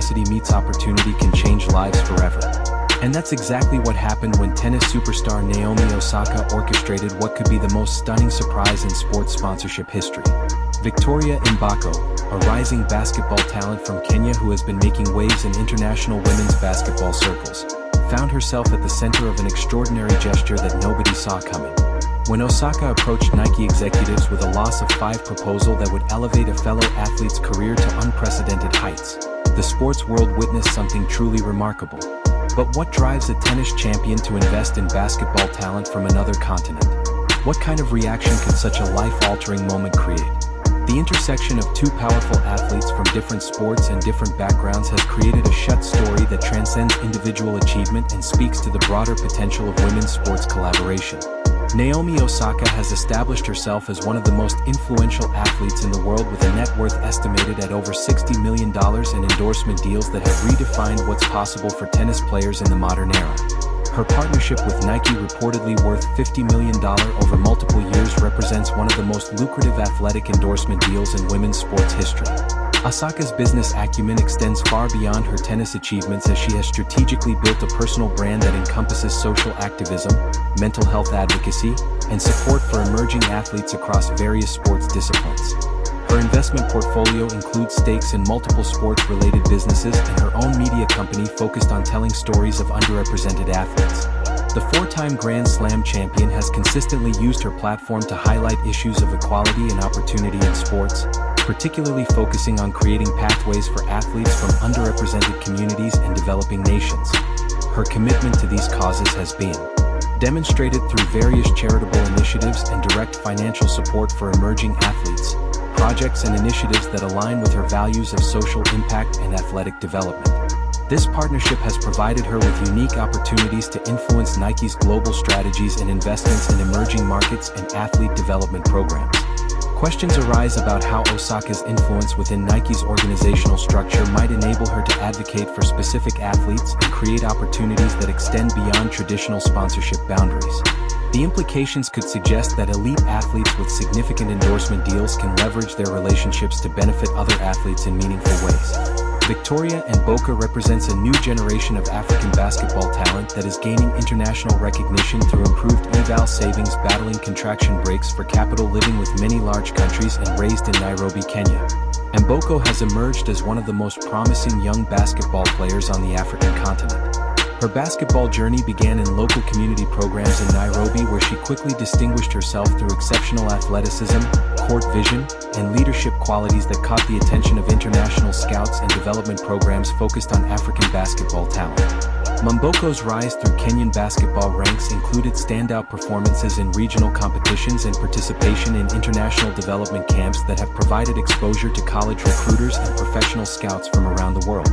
curiosity meets opportunity can change lives forever. And that's exactly what happened when tennis superstar Naomi Osaka orchestrated what could be the most stunning surprise in sports sponsorship history. Victoria Mboko, a rising basketball talent from Kenya who has been making waves in international women's basketball circles, found herself at the center of an extraordinary gesture that nobody saw coming. When Osaka approached Nike executives with a loss of 5 proposal that would elevate a fellow athlete's career to unprecedented heights, the sports world witnessed something truly remarkable. But what drives a tennis champion to invest in basketball talent from another continent? What kind of reaction could such a life-altering moment create? The intersection of two powerful athletes from different sports and different backgrounds has created a shut story that transcends individual achievement and speaks to the broader potential of women's sports collaboration. Naomi Osaka has established herself as one of the most influential athletes in the world with a net worth estimated at over $60 million in endorsement deals that have redefined what's possible for tennis players in the modern era. Her partnership with Nike, reportedly worth $50 million over multiple years, represents one of the most lucrative athletic endorsement deals in women's sports history. Osaka's business acumen extends far beyond her tennis achievements as she has strategically built a personal brand that encompasses social activism, mental health advocacy, and support for emerging athletes across various sports disciplines. Her investment portfolio includes stakes in multiple sports-related businesses and her own media company focused on telling stories of underrepresented athletes. The 4-time Grand Slam champion has consistently used her platform to highlight issues of equality and opportunity in sports, particularly focusing on creating pathways for athletes from underrepresented communities and developing nations. Her commitment to these causes has been demonstrated through various charitable initiatives and direct financial support for emerging athletes, projects and initiatives that align with her values of social impact and athletic development. This partnership has provided her with unique opportunities to influence Nike's global strategies and investments in emerging markets and athlete development programs. Questions arise about how Osaka's influence within Nike's organizational structure might enable her to advocate for specific athletes and create opportunities that extend beyond traditional sponsorship boundaries. The implications could suggest that elite athletes with significant endorsement deals can leverage their relationships to benefit other athletes in meaningful ways. Victoria Mboko represents a new generation of African basketball talent that is gaining international recognition through improved eval savings, battling contraction breaks for capital, living with many large countries, and raised in Nairobi, Kenya. Mboko has emerged as one of the most promising young basketball players on the African continent. Her basketball journey began in local community programs in Nairobi, where she quickly distinguished herself through exceptional athleticism, court vision, and leadership qualities that caught the attention of international scouts and development programs focused on African basketball talent. Mboko's rise through Kenyan basketball ranks included standout performances in regional competitions and participation in international development camps that have provided exposure to college recruiters and professional scouts from around the world.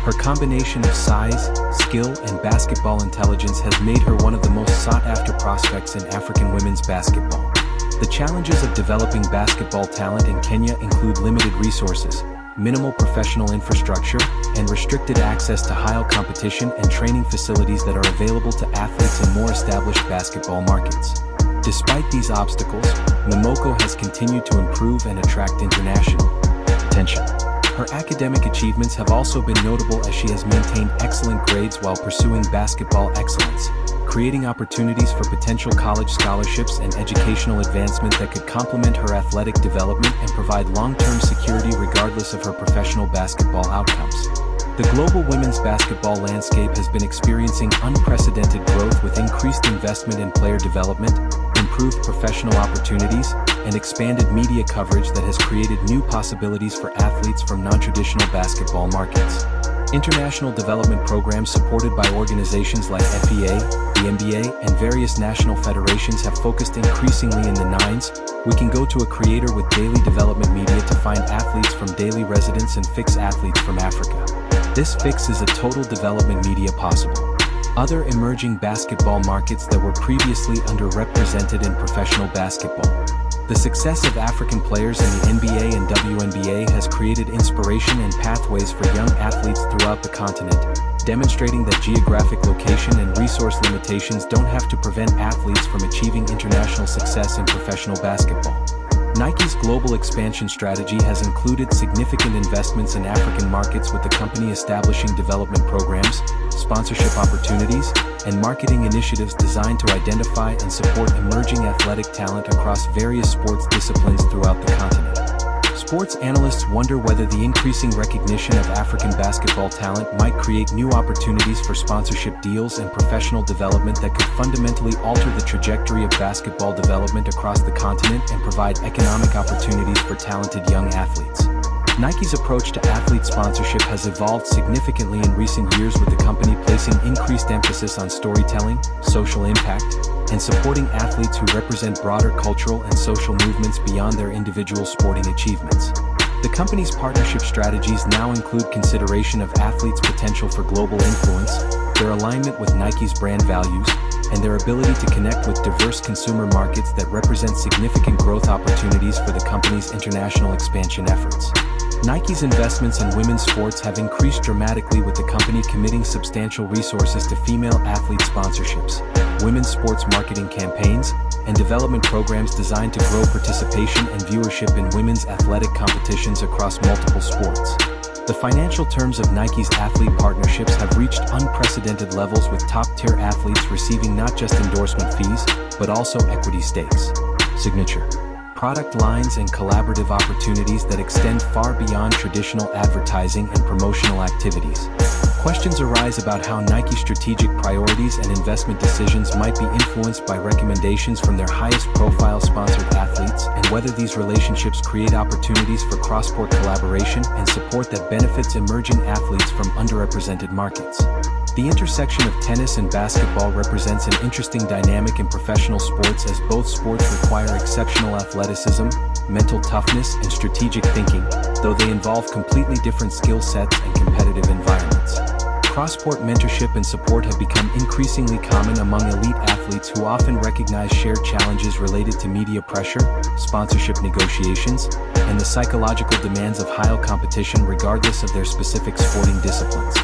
Her combination of size, skill, and basketball intelligence has made her one of the most sought-after prospects in African women's basketball. The challenges of developing basketball talent in Kenya include limited resources, minimal professional infrastructure, and restricted access to high competition and training facilities that are available to athletes in more established basketball markets. Despite these obstacles, Mboko has continued to improve and attract international attention. Her academic achievements have also been notable as she has maintained excellent grades while pursuing basketball excellence, creating opportunities for potential college scholarships and educational advancement that could complement her athletic development and provide long-term security regardless of her professional basketball outcomes. The global women's basketball landscape has been experiencing unprecedented growth with increased investment in player development, improved professional opportunities, and expanded media coverage that has created new possibilities for athletes from non-traditional basketball markets. International development programs supported by organizations like FEA, the NBA, and various national federations have focused increasingly in the nines. We can go to a creator with daily development media to find athletes from daily residents and fix athletes from Africa. This fix is a total development media possible. Other emerging basketball markets that were previously underrepresented in professional basketball. The success of African players in the NBA and WNBA has created inspiration and pathways for young athletes throughout the continent, demonstrating that geographic location and resource limitations don't have to prevent athletes from achieving international success in professional basketball. Nike's global expansion strategy has included significant investments in African markets, with the company establishing development programs, sponsorship opportunities, and marketing initiatives designed to identify and support emerging athletic talent across various sports disciplines throughout the continent. Sports analysts wonder whether the increasing recognition of African basketball talent might create new opportunities for sponsorship deals and professional development that could fundamentally alter the trajectory of basketball development across the continent and provide economic opportunities for talented young athletes. Nike's approach to athlete sponsorship has evolved significantly in recent years, with the company placing increased emphasis on storytelling, social impact, and supporting athletes who represent broader cultural and social movements beyond their individual sporting achievements. The company's partnership strategies now include consideration of athletes' potential for global influence, their alignment with Nike's brand values, and their ability to connect with diverse consumer markets that represent significant growth opportunities for the company's international expansion efforts. Nike's investments in women's sports have increased dramatically, with the company committing substantial resources to female athlete sponsorships, women's sports marketing campaigns, and development programs designed to grow participation and viewership in women's athletic competitions across multiple sports. The financial terms of Nike's athlete partnerships have reached unprecedented levels, with top-tier athletes receiving not just endorsement fees, but also equity stakes, signature product lines, and collaborative opportunities that extend far beyond traditional advertising and promotional activities. Questions arise about how Nike's strategic priorities and investment decisions might be influenced by recommendations from their highest-profile sponsored athletes, and whether these relationships create opportunities for cross-sport collaboration and support that benefits emerging athletes from underrepresented markets. The intersection of tennis and basketball represents an interesting dynamic in professional sports, as both sports require exceptional athleticism, mental toughness, and strategic thinking, though they involve completely different skill sets and competitive environments. Cross-sport mentorship and support have become increasingly common among elite athletes, who often recognize shared challenges related to media pressure, sponsorship negotiations, and the psychological demands of high competition regardless of their specific sporting disciplines.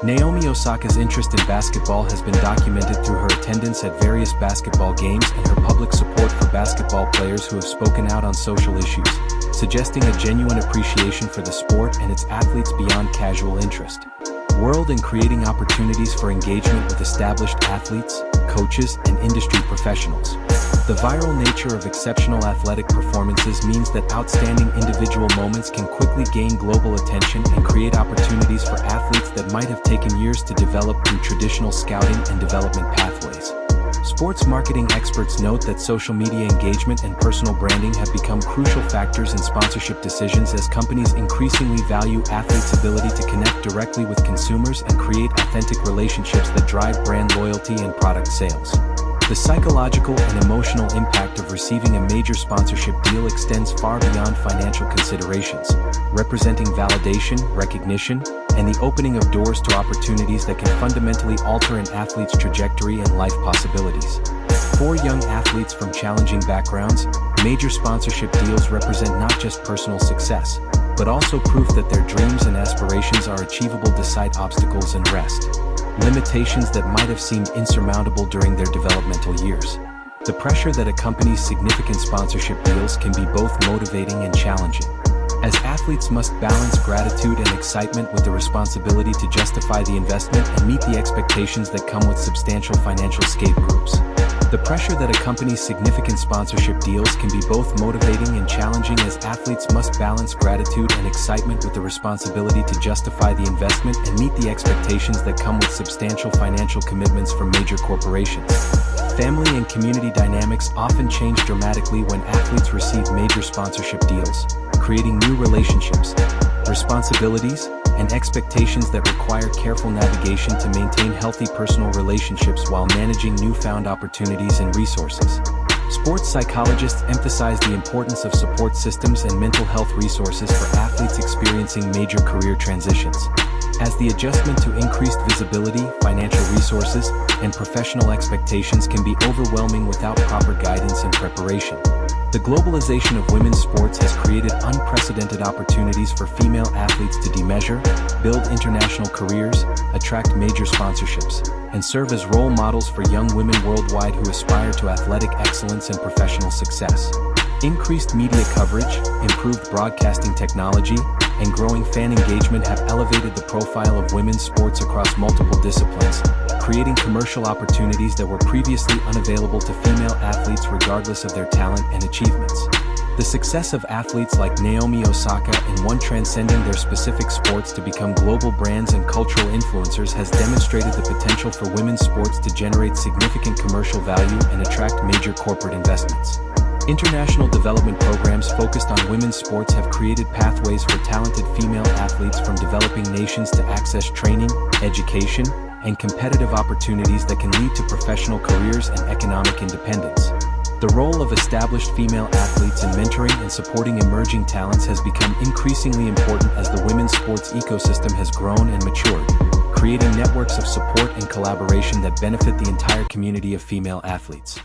Naomi Osaka's interest in basketball has been documented through her attendance at various basketball games and her public support for basketball players who have spoken out on social issues, suggesting a genuine appreciation for the sport and its athletes beyond casual interest. World and creating opportunities for engagement with established athletes, coaches, and industry professionals. The viral nature of exceptional athletic performances means that outstanding individual moments can quickly gain global attention and create opportunities for athletes that might have taken years to develop through traditional scouting and development pathways. Sports marketing experts note that social media engagement and personal branding have become crucial factors in sponsorship decisions, as companies increasingly value athletes' ability to connect directly with consumers and create authentic relationships that drive brand loyalty and product sales. The psychological and emotional impact of receiving a major sponsorship deal extends far beyond financial considerations, representing validation, recognition, and the opening of doors to opportunities that can fundamentally alter an athlete's trajectory and life possibilities. For young athletes from challenging backgrounds, major sponsorship deals represent not just personal success, but also proof that their dreams and aspirations are achievable despite obstacles and limitations that might have seemed insurmountable during their developmental years. The pressure that accompanies significant sponsorship deals can be both motivating and challenging, as athletes must balance gratitude and excitement with the responsibility to justify the investment and meet the expectations that come with substantial financial scapegoats. The pressure that accompanies significant sponsorship deals can be both motivating and challenging, as athletes must balance gratitude and excitement with the responsibility to justify the investment and meet the expectations that come with substantial financial commitments from major corporations. Family and community dynamics often change dramatically when athletes receive major sponsorship deals, creating new relationships, responsibilities, and expectations that require careful navigation to maintain healthy personal relationships while managing newfound opportunities and resources. Sports psychologists emphasize the importance of support systems and mental health resources for athletes experiencing major career transitions, as the adjustment to increased visibility, financial resources, and professional expectations can be overwhelming without proper guidance and preparation. The globalization of women's sports has created unprecedented opportunities for female athletes to de-measure, build international careers, attract major sponsorships, and serve as role models for young women worldwide who aspire to athletic excellence and professional success. Increased media coverage, improved broadcasting technology, and growing fan engagement have elevated the profile of women's sports across multiple disciplines, creating commercial opportunities that were previously unavailable to female athletes regardless of their talent and achievements. The success of athletes like Naomi Osaka and one transcending their specific sports to become global brands and cultural influencers has demonstrated the potential for women's sports to generate significant commercial value and attract major corporate investments. International development programs focused on women's sports have created pathways for talented female athletes from developing nations to access training, education, and competitive opportunities that can lead to professional careers and economic independence. The role of established female athletes in mentoring and supporting emerging talents has become increasingly important as the women's sports ecosystem has grown and matured, creating networks of support and collaboration that benefit the entire community of female athletes.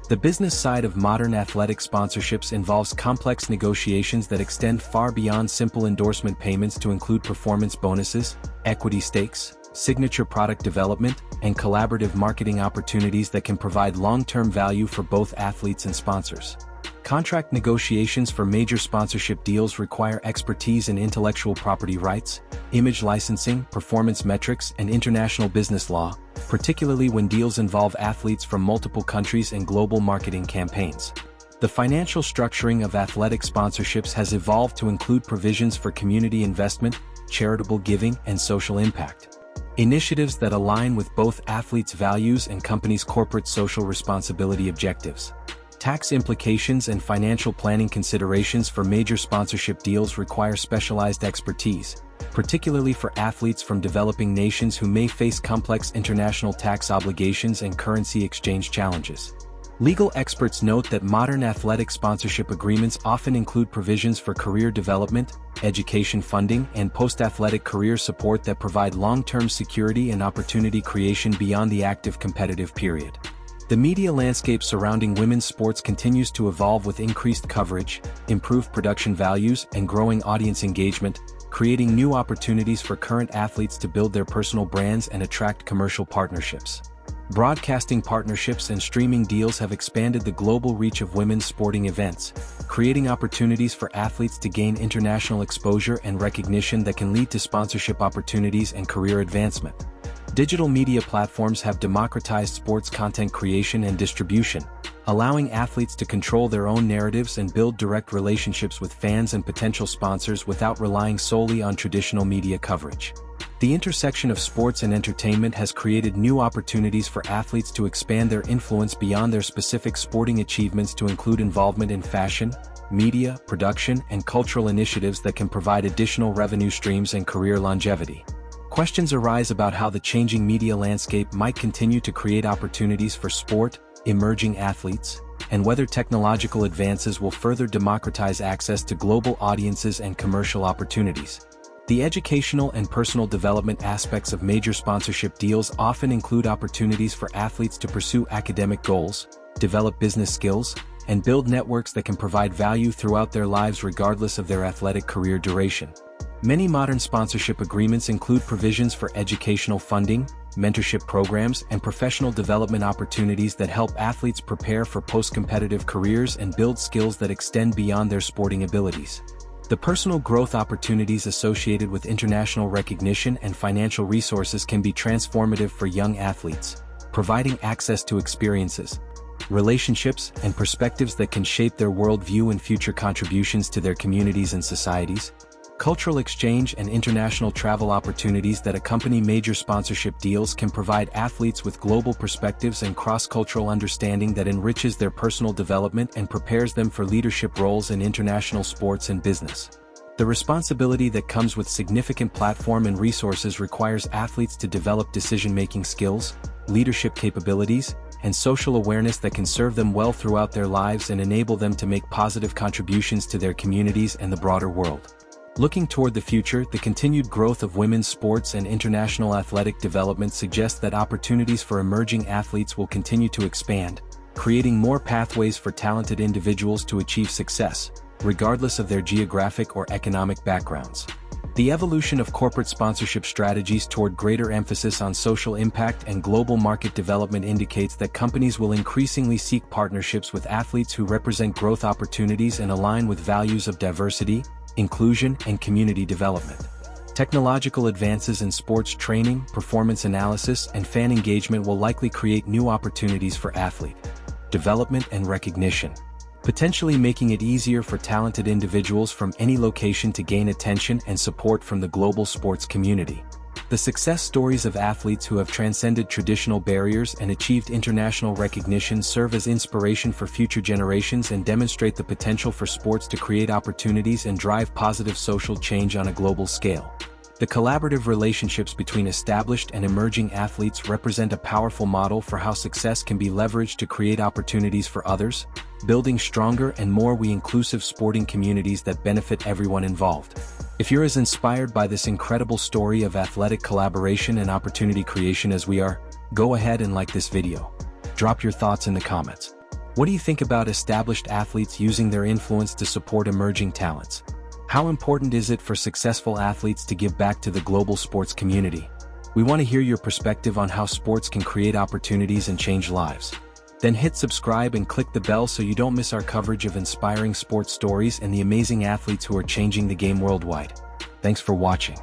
The business side of modern athletic sponsorships involves complex negotiations that extend far beyond simple endorsement payments to include performance bonuses, equity stakes, signature product development, and collaborative marketing opportunities that can provide long-term value for both athletes and sponsors. Contract negotiations for major sponsorship deals require expertise in intellectual property rights, image licensing, performance metrics, and international business law, particularly when deals involve athletes from multiple countries and global marketing campaigns. The financial structuring of athletic sponsorships has evolved to include provisions for community investment, charitable giving, and social impact. Initiatives that align with both athletes' values and companies' corporate social responsibility objectives. Tax implications and financial planning considerations for major sponsorship deals require specialized expertise, particularly for athletes from developing nations who may face complex international tax obligations and currency exchange challenges. Legal experts note that modern athletic sponsorship agreements often include provisions for career development, education funding, and post-athletic career support that provide long-term security and opportunity creation beyond the active competitive period. The media landscape surrounding women's sports continues to evolve with increased coverage, improved production values, and growing audience engagement, creating new opportunities for current athletes to build their personal brands and attract commercial partnerships. Broadcasting partnerships and streaming deals have expanded the global reach of women's sporting events, creating opportunities for athletes to gain international exposure and recognition that can lead to sponsorship opportunities and career advancement. Digital media platforms have democratized sports content creation and distribution, allowing athletes to control their own narratives and build direct relationships with fans and potential sponsors without relying solely on traditional media coverage. The intersection of sports and entertainment has created new opportunities for athletes to expand their influence beyond their specific sporting achievements to include involvement in fashion, media, production, and cultural initiatives that can provide additional revenue streams and career longevity. Questions arise about how the changing media landscape might continue to create opportunities for sport, emerging athletes, and whether technological advances will further democratize access to global audiences and commercial opportunities. The educational and personal development aspects of major sponsorship deals often include opportunities for athletes to pursue academic goals, develop business skills, and build networks that can provide value throughout their lives regardless of their athletic career duration. Many modern sponsorship agreements include provisions for educational funding, mentorship programs, and professional development opportunities that help athletes prepare for post-competitive careers and build skills that extend beyond their sporting abilities. The personal growth opportunities associated with international recognition and financial resources can be transformative for young athletes, providing access to experiences, relationships, and perspectives that can shape their worldview and future contributions to their communities and societies. Cultural exchange and international travel opportunities that accompany major sponsorship deals can provide athletes with global perspectives and cross-cultural understanding that enriches their personal development and prepares them for leadership roles in international sports and business. The responsibility that comes with significant platform and resources requires athletes to develop decision-making skills, leadership capabilities, and social awareness that can serve them well throughout their lives and enable them to make positive contributions to their communities and the broader world. Looking toward the future, the continued growth of women's sports and international athletic development suggests that opportunities for emerging athletes will continue to expand, creating more pathways for talented individuals to achieve success, regardless of their geographic or economic backgrounds. The evolution of corporate sponsorship strategies toward greater emphasis on social impact and global market development indicates that companies will increasingly seek partnerships with athletes who represent growth opportunities and align with values of diversity, inclusion, and community development. Technological advances in sports training, performance analysis, and fan engagement will likely create new opportunities for athlete development and recognition, potentially making it easier for talented individuals from any location to gain attention and support from the global sports community. The success stories of athletes who have transcended traditional barriers and achieved international recognition serve as inspiration for future generations and demonstrate the potential for sports to create opportunities and drive positive social change on a global scale. The collaborative relationships between established and emerging athletes represent a powerful model for how success can be leveraged to create opportunities for others, building stronger and more inclusive sporting communities that benefit everyone involved. If you're as inspired by this incredible story of athletic collaboration and opportunity creation as we are, go ahead and like this video. Drop your thoughts in the comments. What do you think about established athletes using their influence to support emerging talents? How important is it for successful athletes to give back to the global sports community? We want to hear your perspective on how sports can create opportunities and change lives. Then hit subscribe and click the bell so you don't miss our coverage of inspiring sports stories and the amazing athletes who are changing the game worldwide. Thanks for watching.